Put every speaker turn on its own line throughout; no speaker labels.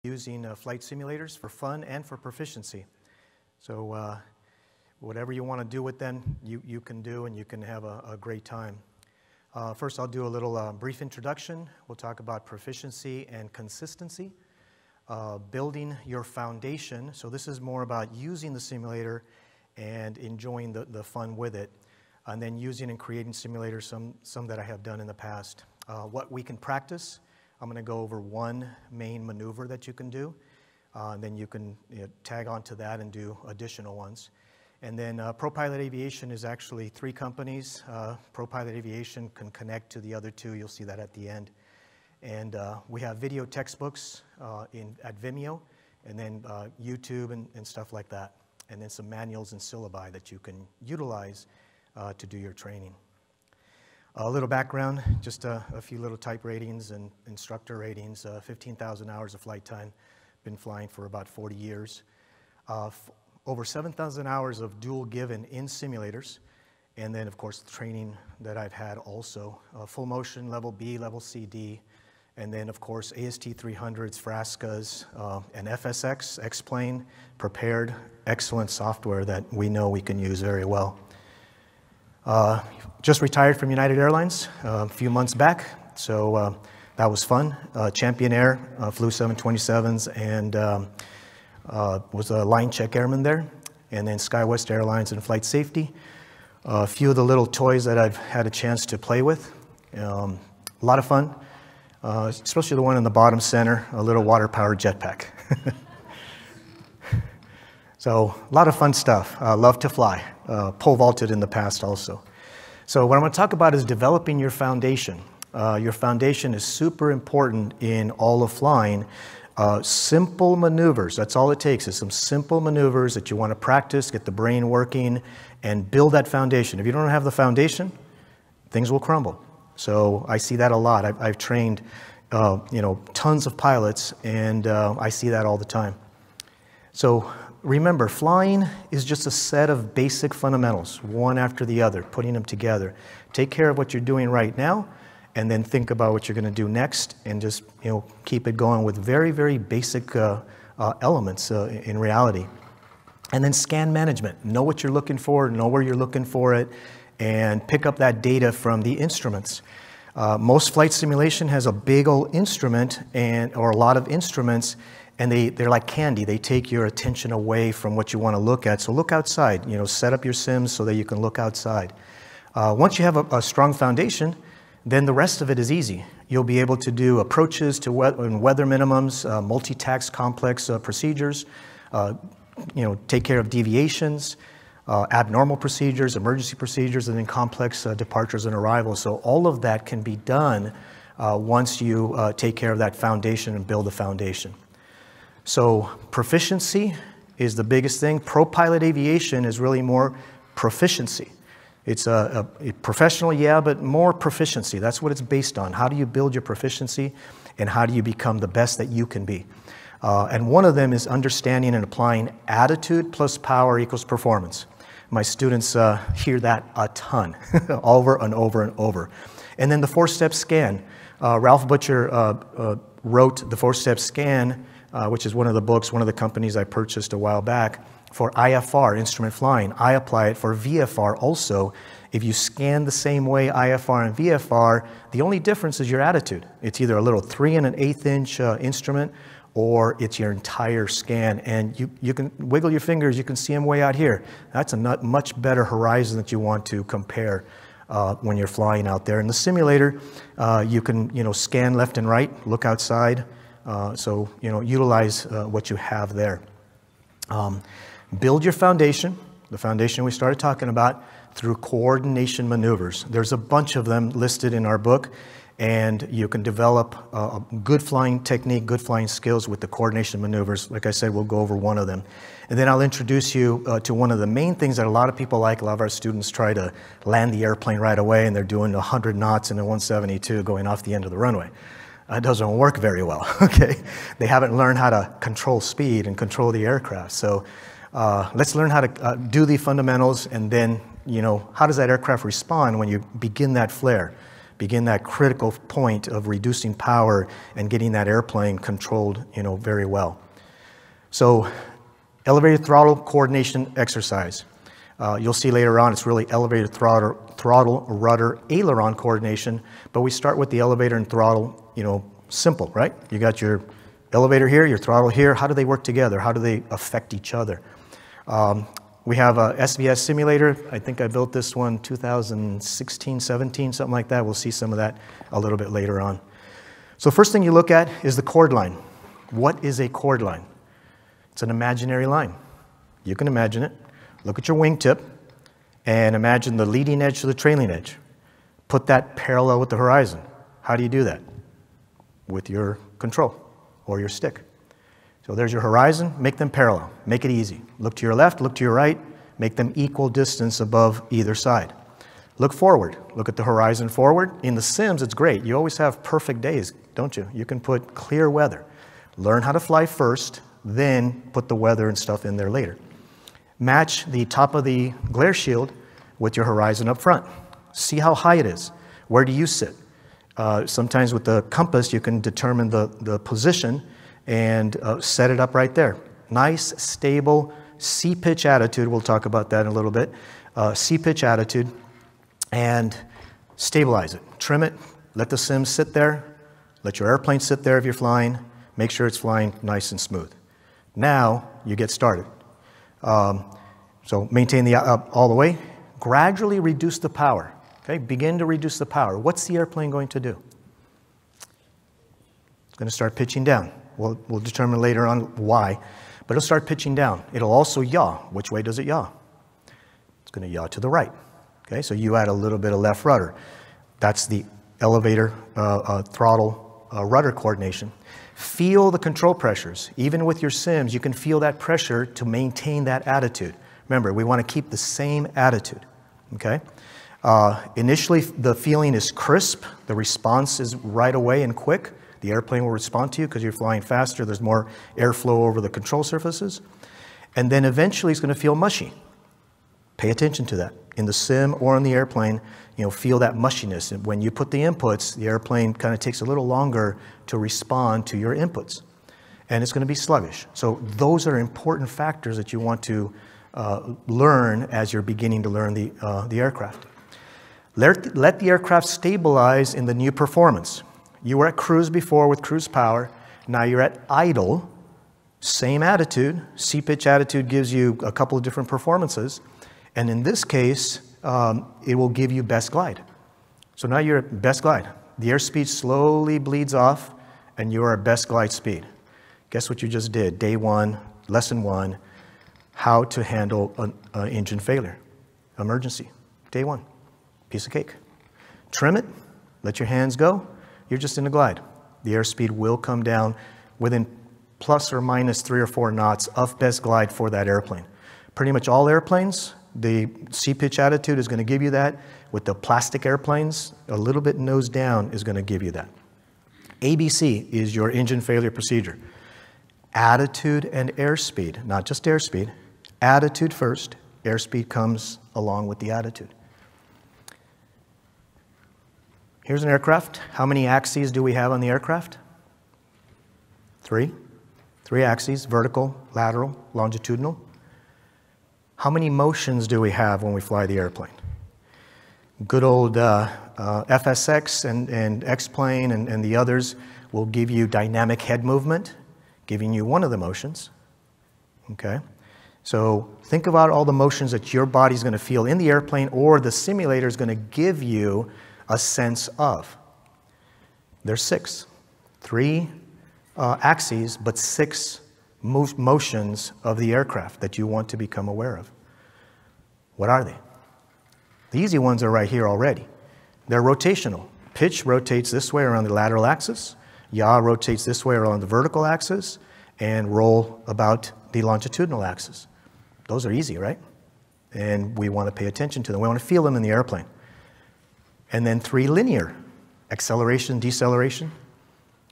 using flight simulators for fun and for proficiency. So whatever you want to do with them, you can do, and you can have a great time. First, I'll do a little brief introduction. We'll talk about proficiency and consistency. Building your foundation. So this is more about using the simulator and enjoying the fun with it. And then using and creating simulators, some that I have done in the past. What we can practice. I'm going to go over one main maneuver that you can do. And then you can tag on to that and do additional ones. And then ProPilot Aviation is actually 3 companies. ProPilot Aviation can connect to the other 2. You'll see that at the end. And we have video textbooks at Vimeo, and then YouTube and stuff like that. And then some manuals and syllabi that you can utilize to do your training. A little background, just a few little type ratings and instructor ratings. 15,000 hours of flight time. Been flying for about 40 years. Over 7,000 hours of dual given in simulators. And then, of course, the training that I've had also. Full motion, level B, level C, D. And then, of course, AST 300s, FRASCAs, and FSX, X-Plane, prepared, excellent software that we know we can use very well. Just retired from United Airlines a few months back, so that was fun. Champion Air, flew 727s, and was a line check airman there. And then SkyWest Airlines and flight safety. A few of the little toys that I've had a chance to play with. A lot of fun, especially the one in the bottom center, a little water-powered jetpack. So a lot of fun stuff. Love to fly. Pole vaulted in the past also. So what I'm going to talk about is developing your foundation. Your foundation is super important in all of flying. Simple maneuvers, that's all it takes, is some simple maneuvers that you want to practice, get the brain working, and build that foundation. If you don't have the foundation, things will crumble. So I see that a lot. I've trained tons of pilots, and I see that all the time. So remember, flying is just a set of basic fundamentals, one after the other, putting them together. Take care of what you're doing right now, and then think about what you're going to do next, and just keep it going with very, very basic elements in reality. And then scan management. Know what you're looking for, know where you're looking for it, and pick up that data from the instruments. Most flight simulation has a big old instrument or a lot of instruments, and they're like candy. They take your attention away from what you want to look at. So look outside. Set up your sims so that you can look outside. Once you have a strong foundation, then the rest of it is easy. You'll be able to do approaches to weather minimums, multi-task complex procedures, take care of deviations, abnormal procedures, emergency procedures, and then complex departures and arrivals. So all of that can be done once you take care of that foundation and build a foundation. So proficiency is the biggest thing. ProPilot Aviation is really more proficiency. It's a professional, yeah, but more proficiency. That's what it's based on. How do you build your proficiency, and how do you become the best that you can be? And one of them is understanding and applying attitude plus power equals performance. My students hear that a ton, over and over and over. And then the 4-step scan. Ralph Butcher wrote the 4-step scan, which is one of the books, one of the companies I purchased a while back, for IFR, instrument flying. I apply it for VFR also. If you scan the same way IFR and VFR, the only difference is your attitude. It's either a little 3 1/8 inch instrument, or it's your entire scan. And you can wiggle your fingers, you can see them way out here. That's a much better horizon that you want to compare when you're flying out there. In the simulator, you can scan left and right, look outside. So utilize what you have there. Build your foundation, the foundation we started talking about, through coordination maneuvers. There's a bunch of them listed in our book, and you can develop a good flying technique, good flying skills with the coordination maneuvers. Like I said, we'll go over one of them. And then I'll introduce you to one of the main things that a lot of people like. A lot of our students try to land the airplane right away, and they're doing 100 knots in a 172 going off the end of the runway. It doesn't work very well, okay? They haven't learned how to control speed and control the aircraft. So let's learn how to do the fundamentals, and then, how does that aircraft respond when you begin that flare? begin that critical point of reducing power and getting that airplane controlled, very well. So elevated throttle coordination exercise. You'll see later on it's really elevated throttle, rudder, aileron coordination, but we start with the elevator and throttle, simple, right? You got your elevator here, your throttle here. How do they work together? How do they affect each other? We have a SVS simulator. I think I built this one 2016, 17, something like that. We'll see some of that a little bit later on. So first thing you look at is the chord line. What is a chord line? It's an imaginary line. You can imagine it. Look at your wingtip and imagine the leading edge to the trailing edge. Put that parallel with the horizon. How do you do that? With your control or your stick. So there's your horizon, make them parallel, make it easy. Look to your left, look to your right, make them equal distance above either side. Look forward, look at the horizon forward. In the sims, it's great. You always have perfect days, don't you? You can put clear weather. Learn how to fly first, then put the weather and stuff in there later. Match the top of the glare shield with your horizon up front. See how high it is. Where do you sit? Sometimes with the compass, you can determine the position and set it up right there. Nice, stable, C-pitch attitude. We'll talk about that in a little bit. C-pitch attitude, and stabilize it. Trim it. Let the sim sit there. Let your airplane sit there if you're flying. Make sure it's flying nice and smooth. Now you get started. So maintain the all the way. Gradually reduce the power. Okay, begin to reduce the power. What's the airplane going to do? It's going to start pitching down. We'll determine later on why, but it'll start pitching down. It'll also yaw. Which way does it yaw? It's going to yaw to the right. Okay, so you add a little bit of left rudder. That's the elevator, throttle, rudder coordination. Feel the control pressures. Even with your sims, you can feel that pressure to maintain that attitude. Remember, we want to keep the same attitude. Okay. Initially, the feeling is crisp. The response is right away and quick. The airplane will respond to you because you're flying faster. There's more airflow over the control surfaces. And then eventually it's going to feel mushy. Pay attention to that. In the sim or on the airplane, feel that mushiness. And when you put the inputs, the airplane kind of takes a little longer to respond to your inputs. And it's going to be sluggish. So those are important factors that you want to learn as you're beginning to learn the aircraft. Let the aircraft stabilize in the new performance. You were at cruise before with cruise power. Now you're at idle. Same attitude. C-pitch attitude gives you a couple of different performances. And in this case, it will give you best glide. So now you're at best glide. The airspeed slowly bleeds off, and you are at best glide speed. Guess what you just did? Day one, lesson one, how to handle an engine failure. Emergency. Day one. Piece of cake. Trim it. Let your hands go. You're just in a glide. The airspeed will come down within plus or minus 3 or 4 knots of best glide for that airplane. Pretty much all airplanes, the C-pitch attitude is going to give you that. With the plastic airplanes, a little bit nose down is going to give you that. ABC is your engine failure procedure. Attitude and airspeed, not just airspeed. Attitude first, airspeed comes along with the attitude. Here's an aircraft. How many axes do we have on the aircraft? 3. 3 axes, vertical, lateral, longitudinal. How many motions do we have when we fly the airplane? Good old FSX and X-plane and the others will give you dynamic head movement, giving you one of the motions. Okay? So think about all the motions that your body's going to feel in the airplane or the simulator is going to give you a sense of. There's 6. 3 axes, but 6 motions of the aircraft that you want to become aware of. What are they? The easy ones are right here already. They're rotational. Pitch rotates this way around the lateral axis. Yaw rotates this way around the vertical axis. And roll about the longitudinal axis. Those are easy, right? And we want to pay attention to them. We want to feel them in the airplane. And then 3 linear. Acceleration, deceleration.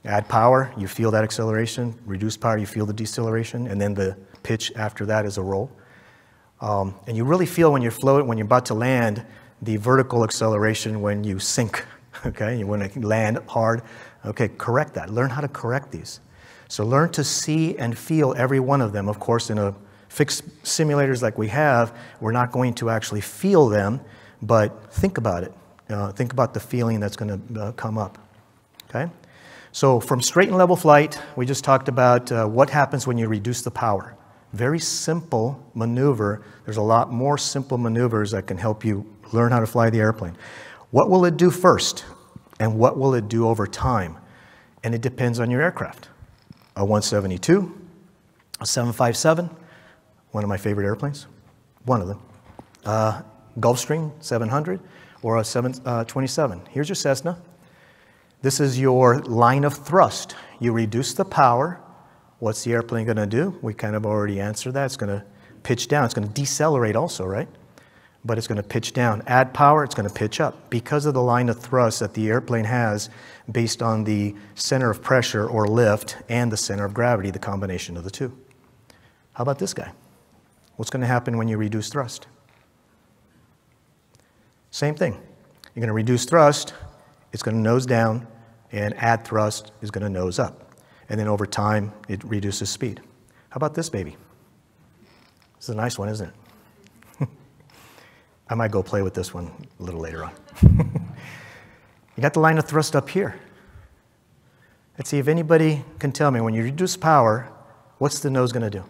Add power, you feel that acceleration. Reduce power, you feel the deceleration. And then the pitch after that is a roll. And you really feel when you're floating, when you're about to land, the vertical acceleration when you sink okay? You want to land hard. Okay, correct that. Learn how to correct these. So learn to see and feel every one of them. Of course, in a fixed simulators like we have, we're not going to actually feel them, but think about it. Think about the feeling that's going to come up, okay? So from straight and level flight, we just talked about what happens when you reduce the power. Very simple maneuver. There's a lot more simple maneuvers that can help you learn how to fly the airplane. What will it do first? And what will it do over time? And it depends on your aircraft. A 172, a 757, one of my favorite airplanes, one of them. Gulfstream 700 or a 727. Here's your Cessna. This is your line of thrust. You reduce the power. What's the airplane going to do? We kind of already answered that. It's going to pitch down. It's going to decelerate also, right? But it's going to pitch down. Add power, it's going to pitch up because of the line of thrust that the airplane has based on the center of pressure or lift and the center of gravity, the combination of the two. How about this guy? What's going to happen when you reduce thrust? Same thing. You're going to reduce thrust, it's going to nose down, and add thrust is going to nose up. And then over time, it reduces speed. How about this baby? This is a nice one, isn't it? I might go play with this one a little later on. You got the line of thrust up here. Let's see if anybody can tell me, when you reduce power, what's the nose going to do?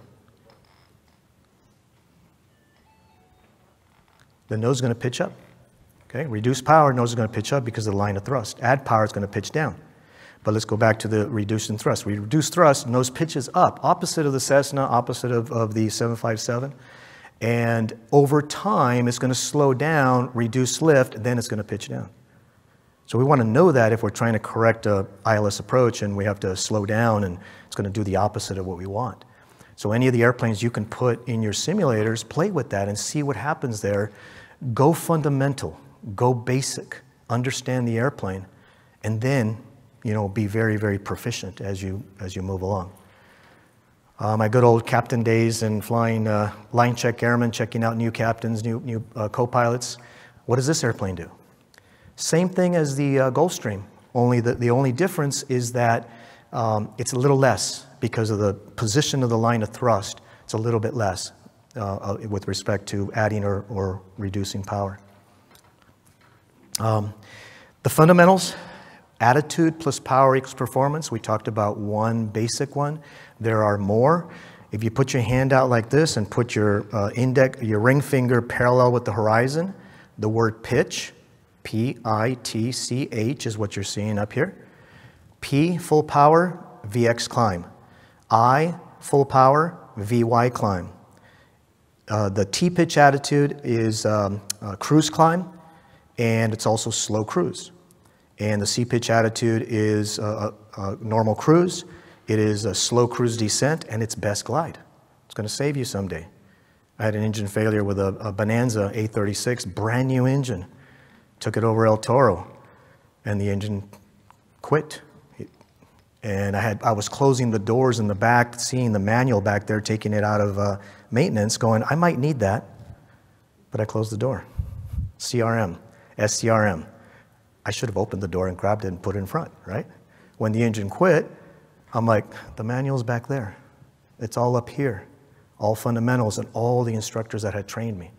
The nose is going to pitch up. Okay, reduce power, nose is going to pitch up because of the line of thrust. Add power, it's going to pitch down. But let's go back to the reducing thrust. We reduce thrust, nose pitches up, opposite of the Cessna, opposite of the 757. And over time, it's going to slow down, reduce lift, then it's going to pitch down. So we want to know that if we're trying to correct a ILS approach and we have to slow down, and it's going to do the opposite of what we want. So any of the airplanes you can put in your simulators, play with that and see what happens there. Go fundamental, go basic, understand the airplane, and then, you know, be very, very proficient as you move along. My good old captain days and flying line check airmen, checking out new captains, new co-pilots. What does this airplane do? Same thing as the Gulfstream, only the only difference is that it's a little less because of the position of the line of thrust. It's a little bit less with respect to adding or reducing power. The fundamentals, attitude plus power equals performance. We talked about one basic one. There are more. If you put your hand out like this and put your your ring finger parallel with the horizon, the word pitch, P-I-T-C-H is what you're seeing up here. P, full power, VX climb. I, full power, VY climb. The T-pitch attitude is cruise climb, and it's also slow cruise. And the C-pitch attitude is normal cruise. It is a slow cruise descent, and it's best glide. It's going to save you someday. I had an engine failure with a Bonanza A36, brand new engine. Took it over El Toro, and the engine quit. And I was closing the doors in the back, seeing the manual back there, taking it out of maintenance, going, I might need that. But I closed the door. CRM, SCRM. I should have opened the door and grabbed it and put it in front, right? When the engine quit, I'm like, the manual's back there. It's all up here. All fundamentals and all the instructors that had trained me.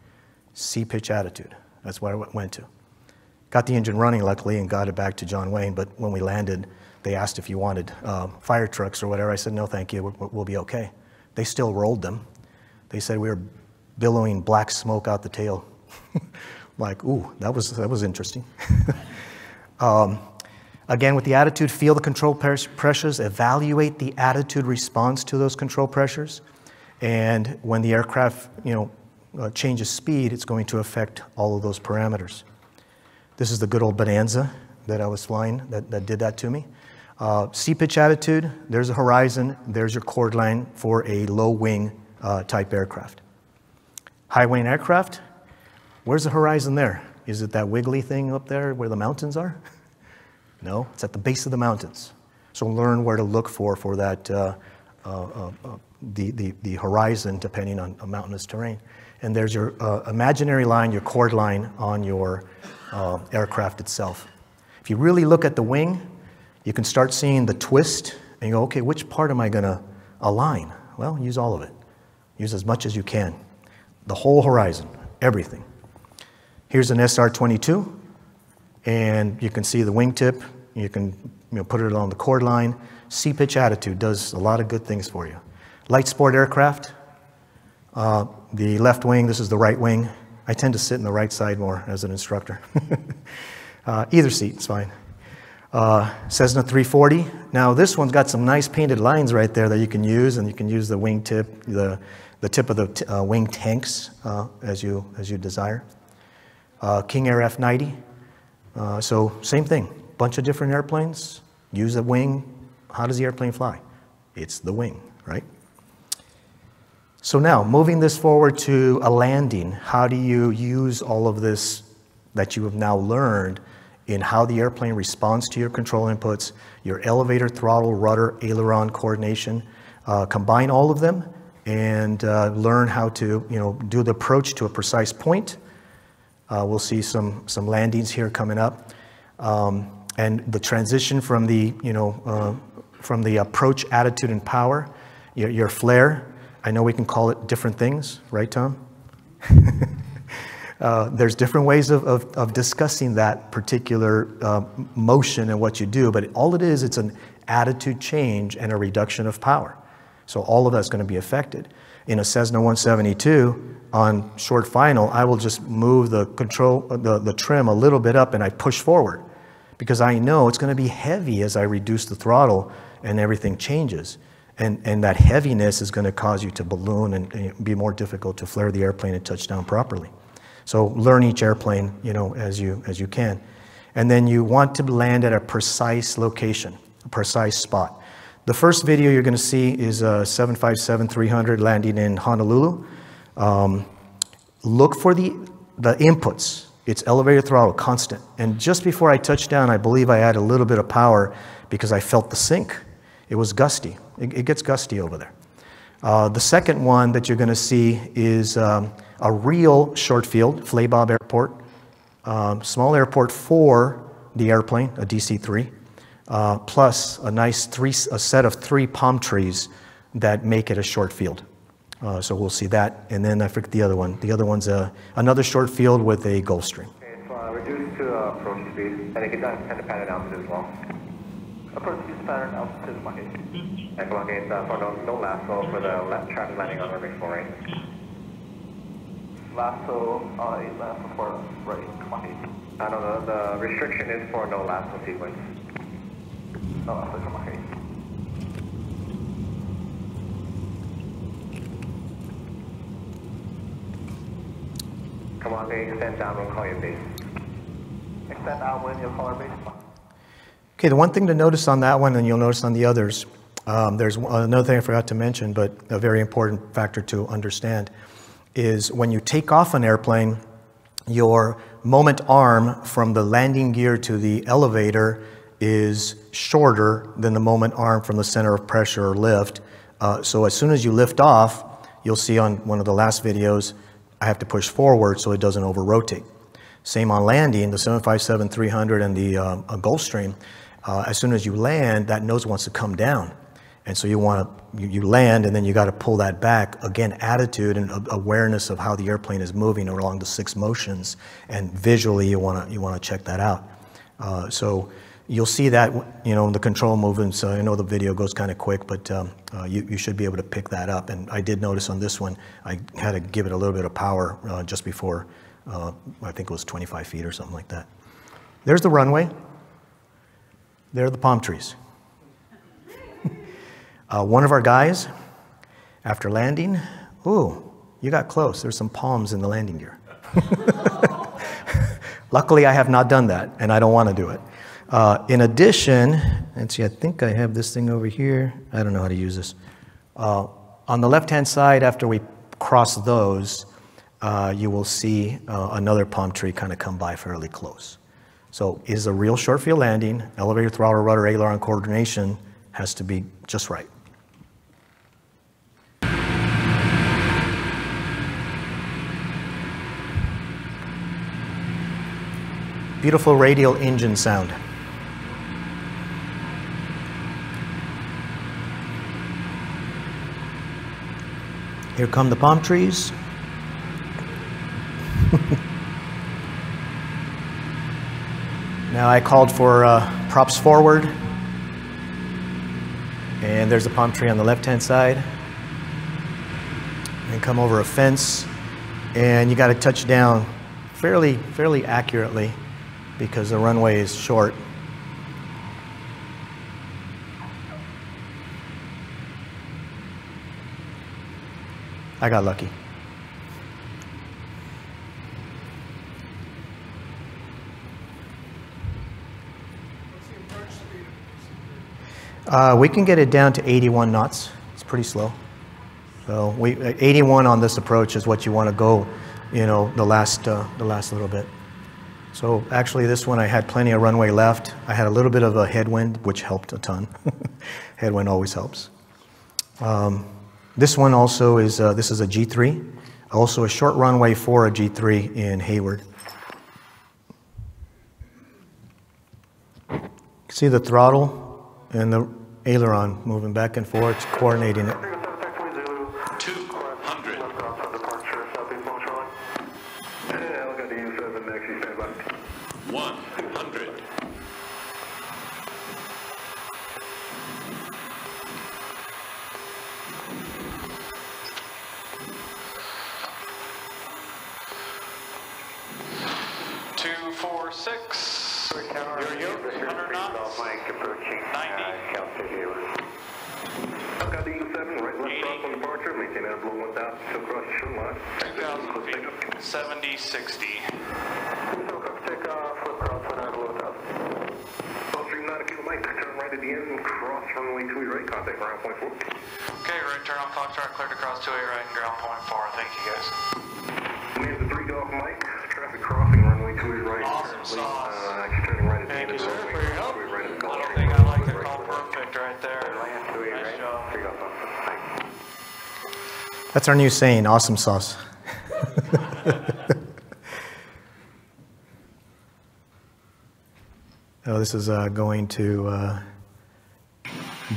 C-pitch attitude. That's what I went to. Got the engine running, luckily, and got it back to John Wayne. But when we landed, they asked if you wanted fire trucks or whatever. I said, no, thank you. We'll be okay. They still rolled them. They said we were billowing black smoke out the tail. Like, ooh, that was interesting. Again, with the attitude, feel the control pressures, evaluate the attitude response to those control pressures. And when the aircraft, changes speed, it's going to affect all of those parameters. This is the good old Bonanza that I was flying that did that to me. C-pitch attitude, there's a horizon, there's your chord line for a low wing type aircraft. High wing aircraft, where's the horizon there? Is it that wiggly thing up there where the mountains are? No, it's at the base of the mountains. So learn where to look for that, the horizon depending on mountainous terrain. And there's your imaginary line, your chord line on your aircraft itself. If you really look at the wing, you can start seeing the twist, and you go, okay, which part am I going to align? Well, use all of it. Use as much as you can. The whole horizon, everything. Here's an SR-22, and you can see the wingtip. You can put it along the chord line. C-pitch attitude does a lot of good things for you. Light sport aircraft, the left wing, this is the right wing. I tend to sit in the right side more as an instructor. Either seat is fine. Cessna 340. Now this one's got some nice painted lines right there that you can use, and you can use the wingtip, the tip of the wing tanks as you desire. King Air F-90. So same thing, bunch of different airplanes. Use the wing. How does the airplane fly? It's the wing, right? So now, moving this forward to a landing, how do you use all of this that you have now learned in how the airplane responds to your control inputs, your elevator, throttle, rudder, aileron coordination, combine all of them and learn how to do the approach to a precise point. We'll see some landings here coming up. And the transition from the, from the approach, attitude, and power, your flare. I know we can call it different things, right, Tom? There's different ways of discussing that particular motion and what you do, but all it is, it's an attitude change and a reduction of power. So all of that's going to be affected. In a Cessna 172, on short final, I will just move the control, the trim a little bit up, and I push forward because I know it's going to be heavy as I reduce the throttle and everything changes. And that heaviness is going to cause you to balloon and be more difficult to flare the airplane and touch down properly. So learn each airplane, as you can. And then you want to land at a precise location, a precise spot. The first video you're going to see is a 757-300 landing in Honolulu. Look for the inputs. It's elevator throttle, constant. And just before I touched down, I believe I had a little bit of power because I felt the sink. It was gusty. It gets gusty over there. The second one that you're going to see is a real short field, Flabob Airport. Small airport for the airplane, a DC-3, plus a set of 3 palm trees that make it a short field. So we'll see that. And then I forget the other one. The other one's another short field with a Gulfstream.
Okay, so reduce to approach speed, and it can kind of pattern altitude as well. Approach speed pattern altitude, okay. And come on, okay, for no lasso for the left traffic landing on runway 48. Lasso, 8 lasso for right, come on, no, the restriction is for no lasso sequence. No lasso, come on, 8. Come on, okay, extend downwind, call your base. Extend downwind, you'll call our base.
Okay, the one thing to notice on that one, and you'll notice on the others, there's another thing I forgot to mention, but a very important factor to understand, is when you take off an airplane, your moment arm from the landing gear to the elevator is shorter than the moment arm from the center of pressure or lift. So as soon as you lift off, you'll see on one of the last videos, I have to push forward so it doesn't over-rotate. Same on landing, the 757-300 and the Gulfstream. As soon as you land, that nose wants to come down. And so you land, and then you got to pull that back. Again, attitude and awareness of how the airplane is moving along the 6 motions, and visually you want to check that out. So you'll see that in the control movements. I know the video goes kind of quick, but you should be able to pick that up. And I did notice on this one, I had to give it a little bit of power just before. I think it was 25 feet or something like that. There's the runway. There are the palm trees. One of our guys, after landing, ooh, you got close. There's some palms in the landing gear. Luckily, I have not done that, and I don't want to do it. In addition, let's see, I think I have this thing over here. I don't know how to use this. On the left-hand side, after we cross those, you will see another palm tree kind of come by fairly close. So it is a real short field landing. Elevator, throttle, rudder, aileron coordination has to be just right. Beautiful radial engine sound. Here come the palm trees. Now I called for props forward. And there's a palm tree on the left-hand side. And come over a fence. And you got to touch down fairly accurately because the runway is short. I got lucky. We can get it down to 81 knots. It's pretty slow. So 81 on this approach is what you want to go, you know, the last little bit. So actually this one I had plenty of runway left. I had a little bit of a headwind, which helped a ton. Headwind always helps. This one also is, this is a G3. Also a short runway for a G3 in Hayward. See the throttle and the aileron moving back and forth, coordinating it.
200. 100. Two, 4, 6. You're 100 knots. 90. I've got the U7, right left cross on departure, maintain that blue 1000, still cross your short line. 2,000 feet, 70, 60. Take off, flip cross, 1000. Full stream 9 kilo Mike, turn right at the end, cross runway 28 right, contact ground point 4. Okay, right turn on Foxtrot, cleared across 28 right and ground point 4, thank you guys. Name's the 3 Golf Mike, traffic crossing runway 28 right. Awesome sauce. Actually turning right at the end of the runway. Thank you, sir, for your help. I don't think I like to call perfect right there. Nice job.
That's our new saying, awesome sauce. Oh, this is going to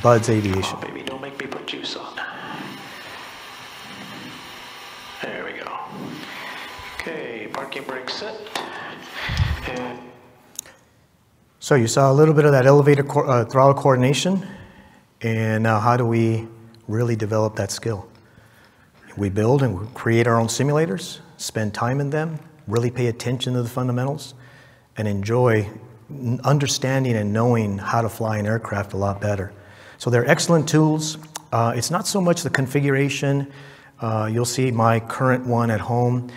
Bud's Aviation.
Oh, baby, don't make me put juice on. There we go. Okay, parking brake set. And
So you saw a little bit of that elevator throttle coordination, and now how do we really develop that skill? We build and we create our own simulators, spend time in them, really pay attention to the fundamentals, and enjoy understanding and knowing how to fly an aircraft a lot better. So they're excellent tools. It's not so much the configuration. You'll see my current one at home.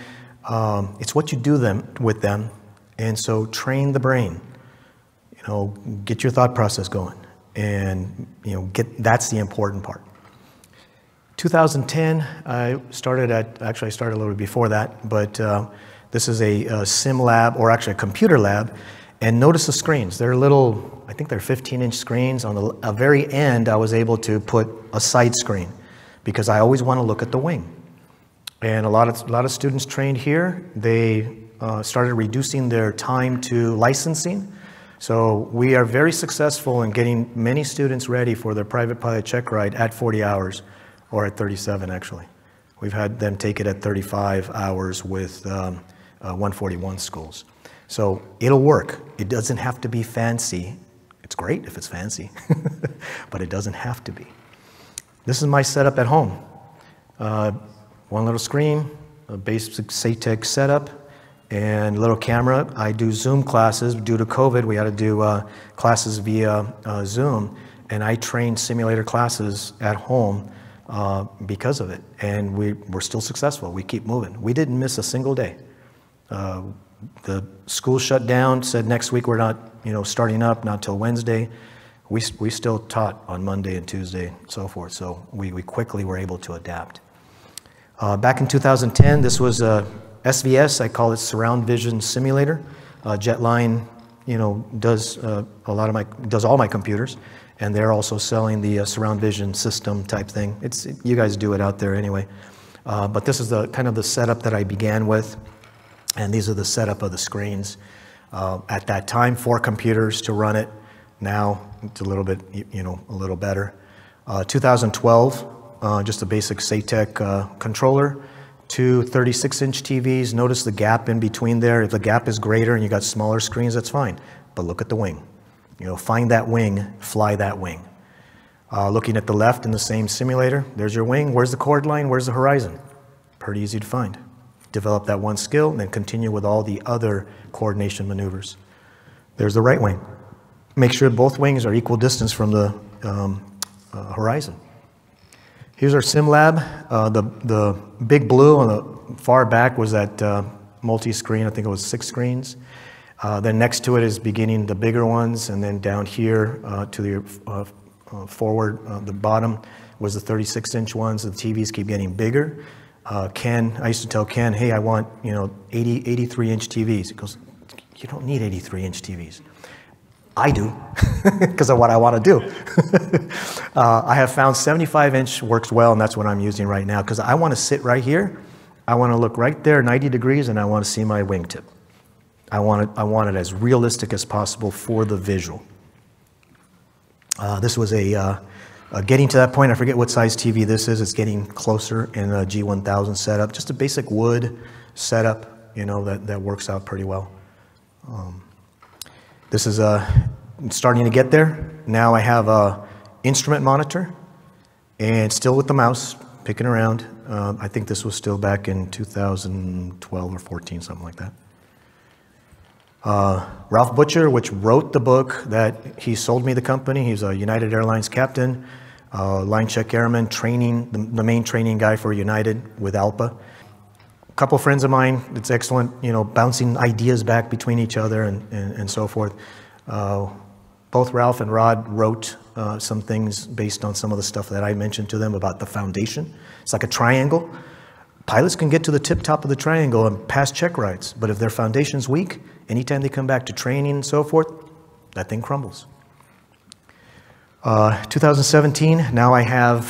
It's what you do with them, and so train the brain. You know, get your thought process going, and you know, that's the important part. 2010, I started a little bit before that, but this is a sim lab, or actually a computer lab, and notice the screens. They're little, I think they're 15-inch screens. On the very end, I was able to put a side screen because I always want to look at the wing. And a lot of students trained here, they started reducing their time to licensing. So we are very successful in getting many students ready for their private pilot check ride at 40 hours, or at 37 actually. We've had them take it at 35 hours with 141 schools. So it'll work. It doesn't have to be fancy. It's great if it's fancy, but it doesn't have to be. This is my setup at home. One little screen, a basic SATEC setup, and a little camera. I do Zoom classes. Due to COVID, we had to do classes via Zoom, and I train simulator classes at home because of it. And we're still successful. We keep moving. We didn't miss a single day. The school shut down, said next week we're not, starting up, not till Wednesday. We still taught on Monday and Tuesday, and so forth. So we quickly were able to adapt. Back in 2010, this was SVS. I call it Surround Vision Simulator. Jetline, does does all my computers, and they're also selling the Surround Vision system type thing. You guys do it out there anyway. But this is the kind of the setup that I began with, and these are the setup of the screens. At that time, 4 computers to run it. Now it's a little bit, a little better. 2012, just a basic SATEC controller, to 36-inch TVs. Notice the gap in between there. If the gap is greater and you got smaller screens, that's fine. But look at the wing. You know, find that wing, fly that wing. Looking at the left in the same simulator, there's your wing. Where's the chord line? Where's the horizon? Pretty easy to find. Develop that one skill and then continue with all the other coordination maneuvers. There's the right wing. Make sure both wings are equal distance from the horizon. Here's our sim lab. The big blue on the far back was that multi-screen. I think it was 6 screens. Then next to it is beginning the bigger ones, and then down here to the forward, the bottom was the 36-inch ones. The TVs keep getting bigger. Ken, I used to tell Ken, hey, I want 83-inch TVs. He goes, you don't need 83-inch TVs. I do, because of what I want to do. I have found 75-inch works well, and that's what I'm using right now, because I want to sit right here. I want to look right there, 90 degrees, and I want to see my wingtip. I want it as realistic as possible for the visual. This was getting to that point. I forget what size TV this is. It's getting closer in a G1000 setup. Just a basic wood setup, that works out pretty well. This is starting to get there. Now I have a instrument monitor, and still with the mouse, picking around. I think this was still back in 2012 or 14, something like that. Ralph Butcher, which wrote the book that he sold me the company. He's a United Airlines captain, line check airman, training, the main training guy for United with ALPA. A couple friends of mine, it's excellent, bouncing ideas back between each other and so forth. Both Ralph and Rod wrote some things based on some of the stuff that I mentioned to them about the foundation. It's like a triangle. Pilots can get to the tip top of the triangle and pass check rides, but if their foundation's weak, anytime they come back to training and so forth, that thing crumbles. 2017, now I have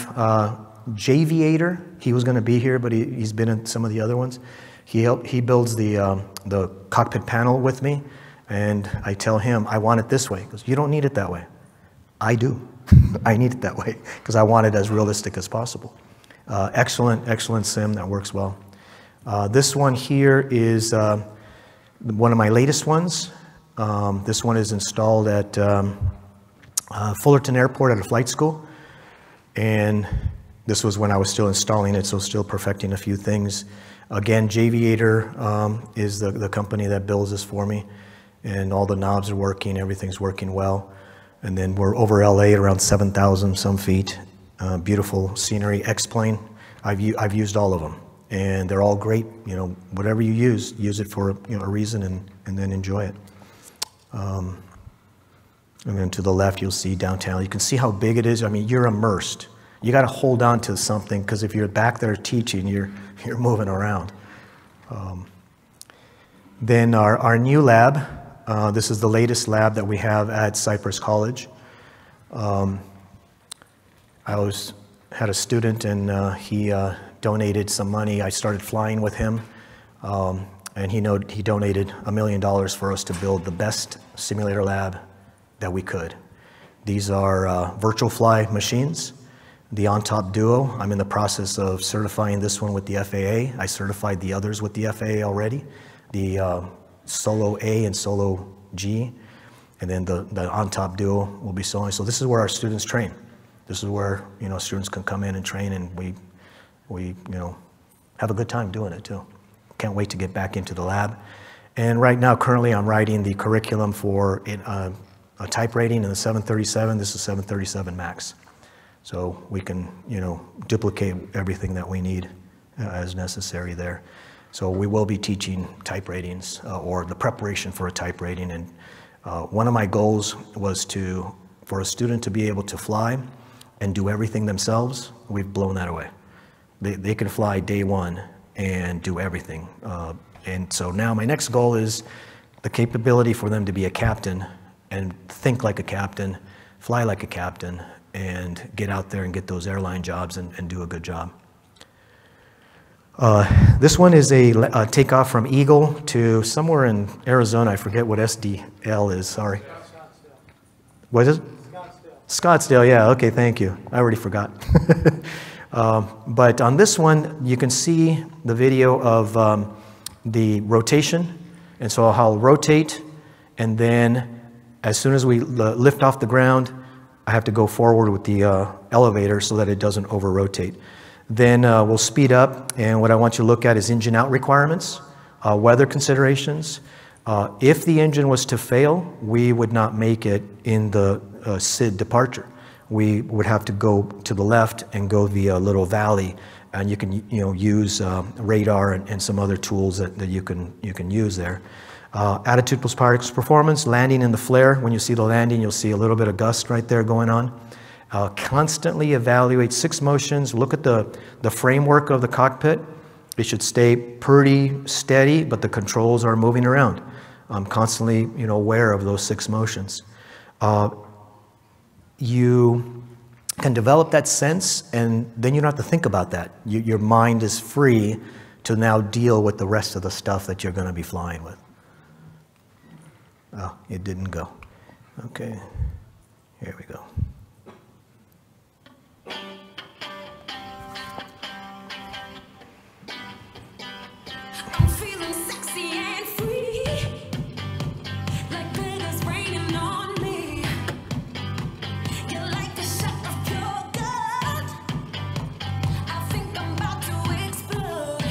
Javiator. He was going to be here, but he's been in some of the other ones. He builds the cockpit panel with me, and I tell him, I want it this way. He goes, you don't need it that way. I do. I need it that way, because I want it as realistic as possible. Excellent sim that works well. This one here is one of my latest ones. This one is installed at Fullerton Airport at a flight school. And this was when I was still installing it, so still perfecting a few things. Again, Javiator is the company that builds this for me. And all the knobs are working, everything's working well. And then we're over LA at around 7,000 some feet. Beautiful scenery, X-Plane. I've used all of them. And they're all great, whatever you use it for a reason and then enjoy it. And then to the left, you'll see downtown. You can see how big it is. I mean, you're immersed. You got to hold on to something, because if you're back there teaching, you're moving around. Then our new lab, this is the latest lab that we have at Cypress College. I had a student, and he donated some money. I started flying with him, and he donated $1 million for us to build the best simulator lab that we could. These are virtual fly machines. The OnTop Duo, I'm in the process of certifying this one with the FAA. I certified the others with the FAA already, the Solo A and Solo G, and then the OnTop Duo will be soloing. So this is where our students train. This is where students can come in and train, and we have a good time doing it too. Can't wait to get back into the lab. And right now, currently, I'm writing the curriculum for a type rating in the 737. This is 737 MAX. So we can, duplicate everything that we need as necessary there. So we will be teaching type ratings or the preparation for a type rating. And one of my goals was for a student to be able to fly and do everything themselves. We've blown that away. They can fly day one and do everything. And so now my next goal is the capability for them to be a captain and think like a captain, fly like a captain, and get out there and get those airline jobs and do a good job. This one is a takeoff from Eagle to somewhere in Arizona. I forget what SDL is, sorry.
Scottsdale.
What is it?
Scottsdale.
Scottsdale, yeah, okay, thank you. I already forgot. But on this one, you can see the video of the rotation. And so I'll rotate, and then as soon as we lift off the ground, I have to go forward with the elevator so that it doesn't over-rotate. Then we'll speed up, and what I want you to look at is engine out requirements, weather considerations. If the engine was to fail, we would not make it in the SID departure. We would have to go to the left and go the little valley, and you can use radar and some other tools that you can use there. Attitude plus performance, landing in the flare. When you see the landing, you'll see a little bit of gust right there going on. Constantly evaluate 6 motions. Look at the framework of the cockpit. It should stay pretty steady, but the controls are moving around. I'm constantly aware of those 6 motions. You can develop that sense, and then you don't have to think about that. Your mind is free to now deal with the rest of the stuff that you're going to be flying with. Oh, it didn't go. Okay, here we go.
I'm feeling sexy and free, like glitters raining on me. You're like a shot of pure gold. I think I'm about to explode.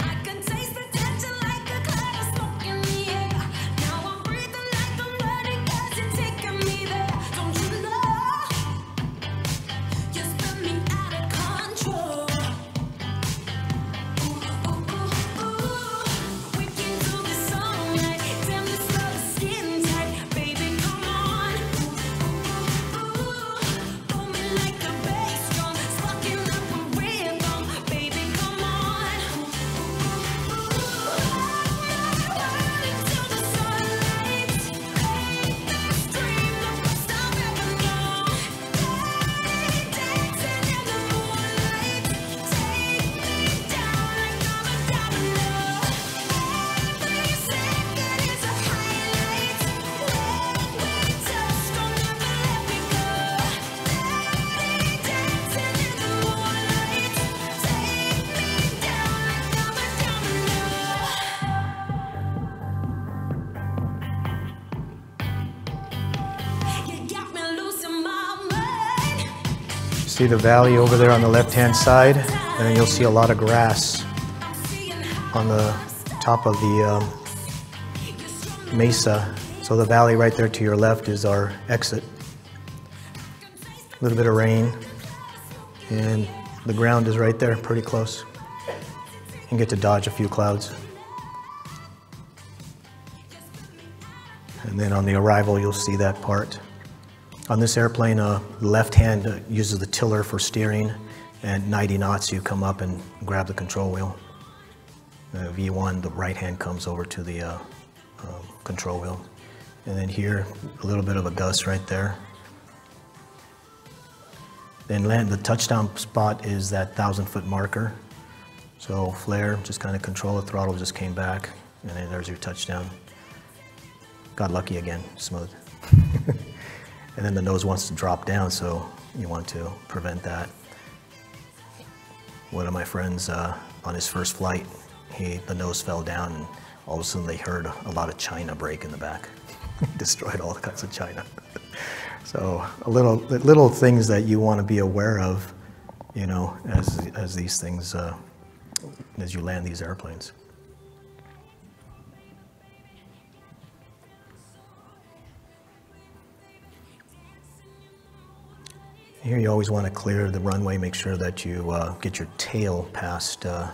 I can taste the tension like a cloud of smoke in the air. Now I'm breathing like I'm running 'cause you're taking me there. Don't you know you spin me out of control? We can do this all night. Damn, this love is skin tight. Baby, come on. Pull me like a bass drum, sparking up a rhythm. Baby, come on. Run into the sunlight. Make this dream don't stop ever long. Dancing in the moonlight. Take me down like I'm a domino. Every second is a highlight. When we touch, don't ever let me go. Dancing in the moonlight. Take me down like I'm a domino. You got me losing my mind.
See the valley over there on the left-hand side, and then you'll see a lot of grass on the top of the mesa. So the valley right there to your left is our exit. A little bit of rain, and the ground is right there, pretty close. You can get to dodge a few clouds. And then on the arrival, you'll see that part. On this airplane, the left hand uses the tiller for steering, and 90 knots you come up and grab the control wheel. V1, the right hand comes over to the control wheel. And then here, a little bit of a gust right there. Then the touchdown spot is that 1,000-foot marker. So flare, just kind of control the throttle, just came back, and then there's your touchdown. Got lucky again, smooth. And then the nose wants to drop down, so you want to prevent that. One of my friends, on his first flight, the nose fell down, and all of a sudden they heard a lot of china break in the back. Destroyed all kinds of china. So little things that you want to be aware of, as these things, as you land these airplanes. Here you always want to clear the runway, make sure that you get your tail past, the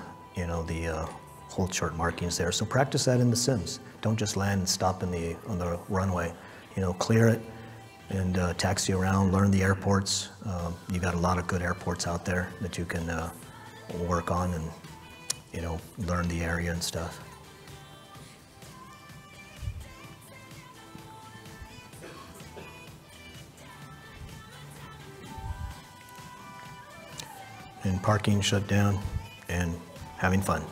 hold short markings there. So practice that in the sims. Don't just land and stop on the runway. Clear it and taxi around, learn the airports. You got a lot of good airports out there that you can work on and, learn the area and stuff. And parking shut down and having fun.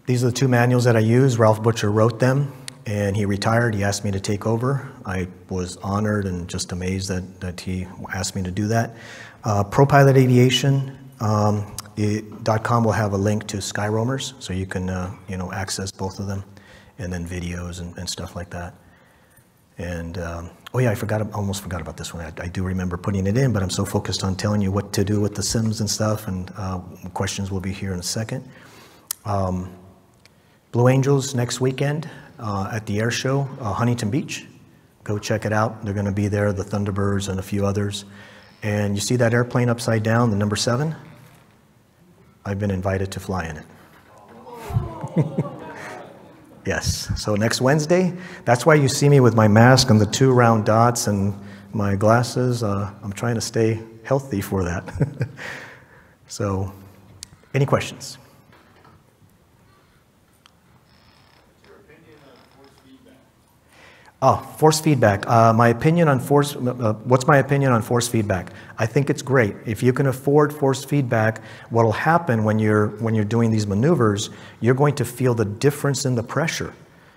These are the two manuals that I use. Ralph Butcher wrote them, and he retired. He asked me to take over. I was honored and just amazed that he asked me to do that. ProPilotAviation.com will have a link to Skyroamers, so you can access both of them, and then videos and stuff like that. And oh yeah, I almost forgot about this one. I do remember putting it in, but I'm so focused on telling you what to do with the sims and stuff, and questions will be here in a second. Blue Angels next weekend at the air show, Huntington Beach. Go check it out. They're going to be there, the Thunderbirds and a few others. And you see that airplane upside down, the number 7? I've been invited to fly in it. Yes, so next Wednesday, that's why you see me with my mask and the 2 round dots and my glasses. I'm trying to stay healthy for that. So, any questions? Oh, force feedback. My opinion on force, what's my opinion on force feedback? I think it's great. If you can afford force feedback, what will happen when you're doing these maneuvers, you're going to feel the difference in the pressure,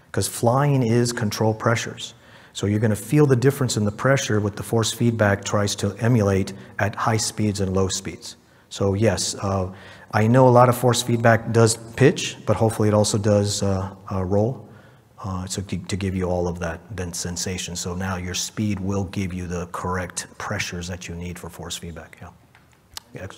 because flying is controlled pressures. So you're going to feel the difference in the pressure what the force feedback tries to emulate at high speeds and low speeds. So yes, I know a lot of force feedback does pitch, but hopefully it also does roll. So to give you all of that then sensation. So now your speed will give you the correct pressures that you need for force feedback. Yeah. Yeah.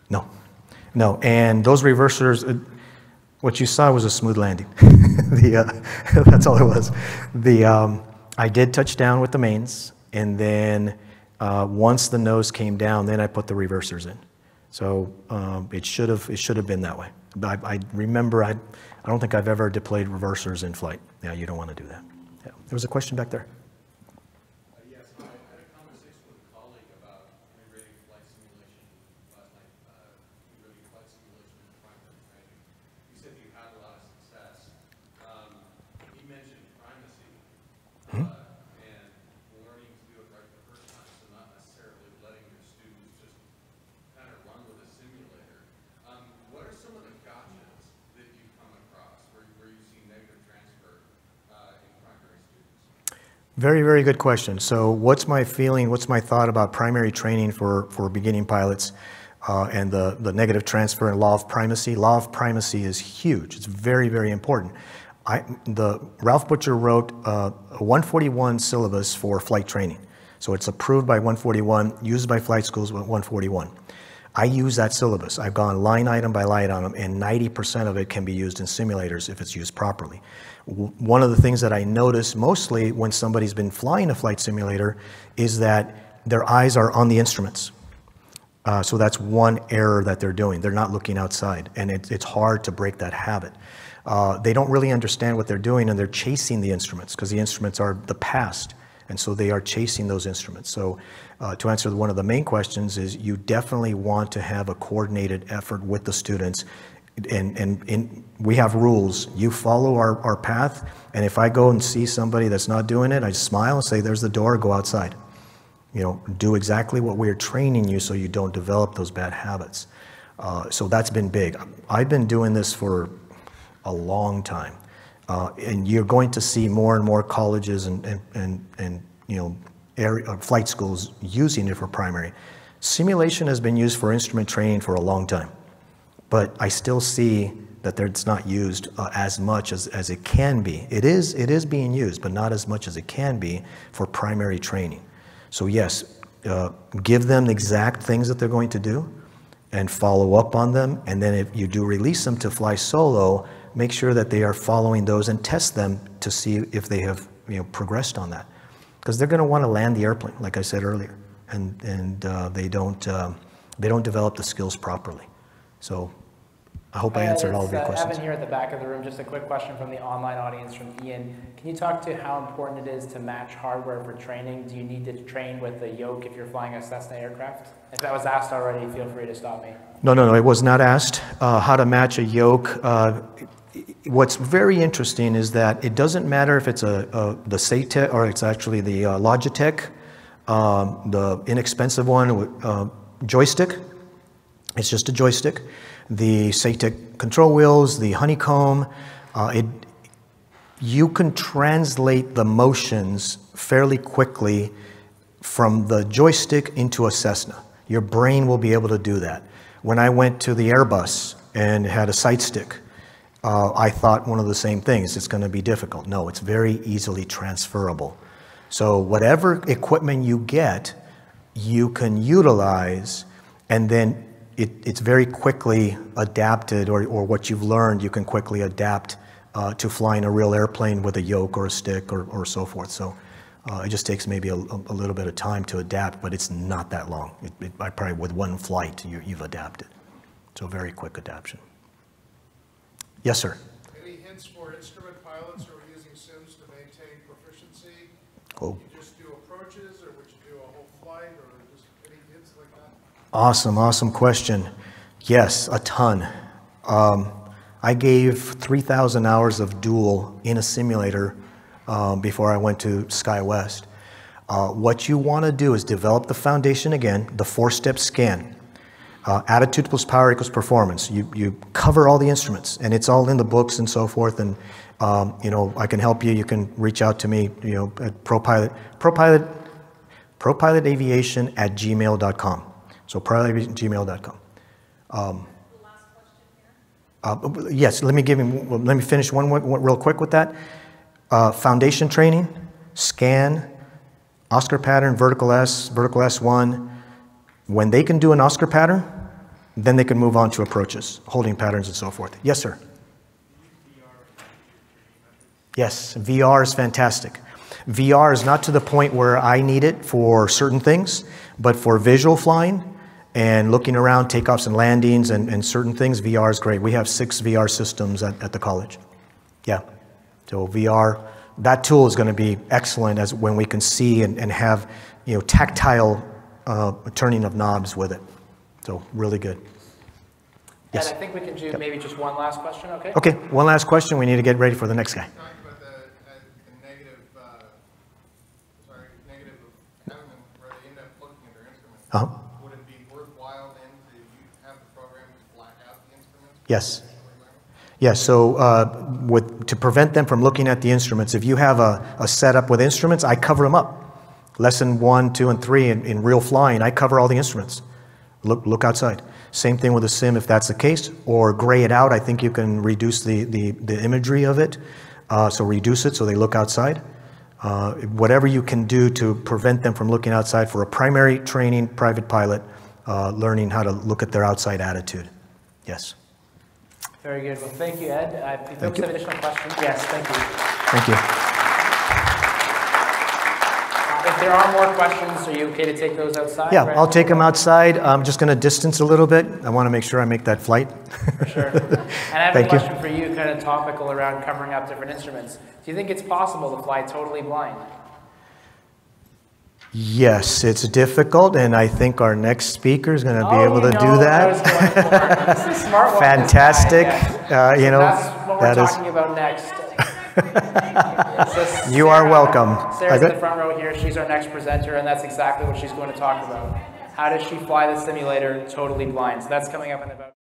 No. No. And those reversers, what you saw was a smooth landing. That's all it was. I did touch down with the mains, and then once the nose came down, then I put the reversers in. So it should have been that way. But I remember, I don't think I've ever deployed reversers in flight. Yeah, you don't want to do that. Yeah. There was a question back there.
Yes, I had a conversation with a colleague about integrating flight simulation last night, integrating flight simulation into primary training. You said you had a lot of success. He mentioned primacy.
Very, very good question. So what's my feeling, what's my thought about primary training for beginning pilots and the negative transfer and law of primacy? Law of primacy is huge. It's very, very important. Ralph Butcher wrote a 141 syllabus for flight training. So it's approved by 141, used by flight schools with 141. I use that syllabus. I've gone line item by line item, and 90% of it can be used in simulators if it's used properly. One of the things that I notice mostly when somebody's been flying a flight simulator is that their eyes are on the instruments. So that's one error that they're doing. They're not looking outside, and it's hard to break that habit. They don't really understand what they're doing, and they're chasing the instruments because the instruments are the past, and so they are chasing those instruments. So to answer one of the main questions is you definitely want to have a coordinated effort with the students. And we have rules. You follow our path, and if I go and see somebody that's not doing it, I smile and say, there's the door, go outside. You know, do exactly what we're training you so you don't develop those bad habits. So that's been big. I've been doing this for a long time. And you're going to see more and more colleges and you know, flight schools using it for primary. Simulation has been used for instrument training for a long time. But I still see that it's not used as much as it can be. It is being used, but not as much as it can be for primary training. So yes, give them the exact things that they're going to do and follow up on them. And then if you do release them to fly solo, make sure that they are following those and test them to see if they have progressed on that. Because they're going to want to land the airplane, like I said earlier, and they don't develop the skills properly. So I hope I answered all of your questions.
Evan here at the back of the room. Just a quick question from the online audience from Ian. Can you talk to how important it is to match hardware for training? Do you need to train with the yoke if you're flying a Cessna aircraft? If that was asked already, feel free to stop me.
No, it was not asked. How to match a yoke. What's very interesting is that it doesn't matter if it's the SATEC or it's actually the Logitech, the inexpensive one, joystick. It's just a joystick. The SATEC control wheels, the honeycomb, you can translate the motions fairly quickly from the joystick into a Cessna. Your brain will be able to do that. When I went to the Airbus and had a sight stick, I thought one of the same things, it's going to be difficult. No, it's very easily transferable. So whatever equipment you get, you can utilize, and then it's very quickly adapted, or what you've learned, you can quickly adapt to flying a real airplane with a yoke or a stick or so forth. So it just takes maybe a little bit of time to adapt, but it's not that long. I probably with one flight, you've adapted. So very quick adaptation. Yes, sir.
Any hints for instrument pilots who are using sims to maintain proficiency?
Oh.
Would you just do approaches, or would you do a whole flight, or just any hints like that?
Awesome question. Yes, a ton. I gave 3,000 hours of dual in a simulator before I went to SkyWest. What you want to do is develop the foundation again, the 4-step scan. Attitude plus power equals performance. You cover all the instruments, and it's all in the books and so forth. And you know, I can help you. You can reach out to me. You know, at ProPilotAviation@gmail.com. So ProPilotAviation@gmail.com. Yes, let me finish one real quick with that. Foundation training, scan, Oscar pattern, vertical S1. When they can do an Oscar pattern, then they can move on to approaches, holding patterns and so forth. Yes, sir. Yes, VR is fantastic. VR is not to the point where I need it for certain things, but for visual flying and looking around, takeoffs and landings and certain things, VR is great. We have 6 VR systems at the college. Yeah, so VR, that tool is going to be excellent as when we can see and have, you know, tactile turning of knobs with it. So really good. Yes.
And I think we can do maybe just one last question, okay?
Okay, one last question. We need to get ready for the next guy.
Talking about the negative of having them where they end up looking at their instruments. Would it be worthwhile then to have the program black out the instruments?
Yes. Yes, so to prevent them from looking at the instruments, if you have a setup with instruments, I cover them up. Lesson 1, 2, and 3 in real flying, I cover all the instruments. Look outside. Same thing with a sim if that's the case, or gray it out. I think you can reduce the imagery of it, so reduce it so they look outside. Whatever you can do to prevent them from looking outside for a primary training private pilot, learning how to look at their outside attitude. Yes.
Very good. Well, thank you, Ed. If folks have additional questions, yes, thank you.
Thank you.
If there are more questions, are you okay to take those outside?
Yeah, I'll take them outside. I'm just going to distance a little bit. I want to make sure I make that flight.
For sure. And I have a question for you, kind of topical around covering up different instruments. Do you think it's possible to fly totally blind?
Yes, it's difficult, and I think our next speaker is going to be able to do that.
This is a smart one.
Fantastic. You know,
that's what we're talking about next.
You are welcome.
Sarah's in the front row here. She's our next presenter, and that's exactly what she's going to talk about. How does she fly the simulator totally blind? So that's coming up in about